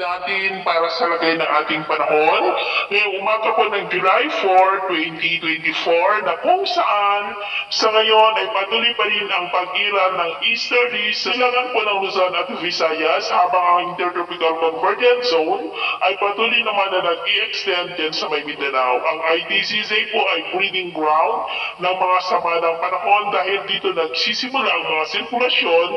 natin para sa lagay ng ating panahon. Ngayong umaga po ng July 4, 2024 na kung saan sa ngayon ay patuloy pa rin ang pag-iral ng easterly sa silangan po ng Luzon at Visayas habang ang Intertropical Convergence Zone ay patuloy naman na nag-i-extend din sa may Mindanao. Ang ITCZ po ay breeding ground ng mga sama ng panahon dahil dito nagsisimula ang mga sirkulasyon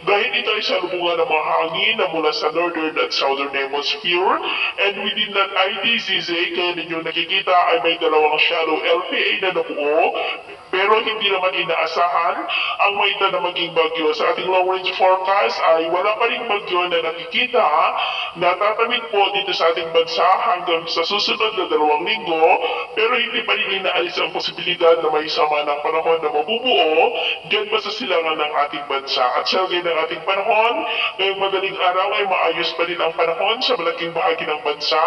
dahil ito ay salubungan ng mga hangin na mula sa northern at southern hemisphere, and within that ITCZ, kaya ninyo nakikita ay may dalawang shallow LPA na nabuo, pero hindi naman inaasahan ang maita na maging bagyo. Sa ating long range forecast ay wala pa rin bagyo na nakikita na tatamid po dito sa ating bansa hanggang sa susunod na 2 linggo, pero hindi pa rin inaalis ang posibilidad na may sama ng panahon na mabubuo dyan pa sa silangan ng ating bansa. At sa lagay ng ating panahon, ngayong madaling araw ay maayos pa rin ang panahon sa malaking bahagi ng bansa,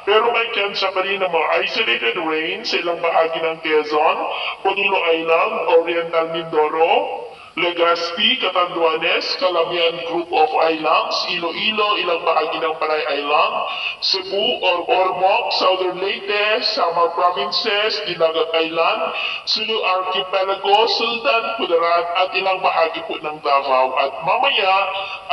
pero may tsansa pa rin ng mga isolated rain sa ilang bahagi ng Quezon, Punulo Island, Oriental Mindoro, Legazpi, Catanduanes, Calamian Group of Islands, Iloilo, ilang bahagi ng Panay Island, Cebu, Ormoc, Southern Leyte, Samar Provinces, Dinagat Island, Sulu Archipelago, Sultan, Kudarat, at ilang bahagi po ng Davao. At mamaya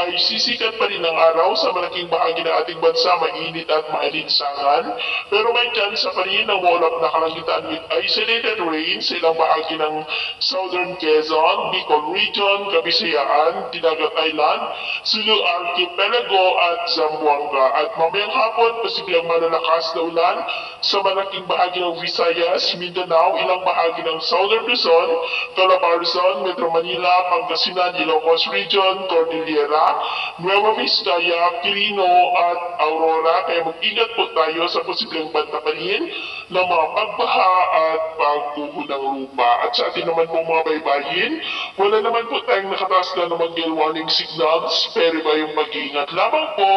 ay sisikat pa rin ang araw sa malaking bahagi ng ating bansa, mainit at maalinsangan, pero may chance pa rin ng maulap na kalangitan with isolated rain sa ilang bahagi ng Southern Quezon, Bicol Region, Kabisayaan, Dinagat Island, Sulu Archipelago at Zamboanga. At mamayang hapon, posibleng malalakas na ulan sa malaking bahagi ng Visayas, Mindanao, ilang bahagi ng Southern Luzon, Calabarzon, Metro Manila, Pangasinan, Ilocos Region, Cordillera, Nueva Vizcaya, Quirino at Aurora. Kaya mag-ingat po tayo sa posibleng bantapanin ng mga pagbaha at pagguho ng lupa. At sa atin naman po mga baybayin, wala naman po tayong nakataas na naman gale warning signals, pero ba yung mag-iingat lamang po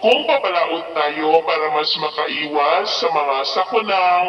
kung papalaot tayo para mas makaiwas sa mga sakunang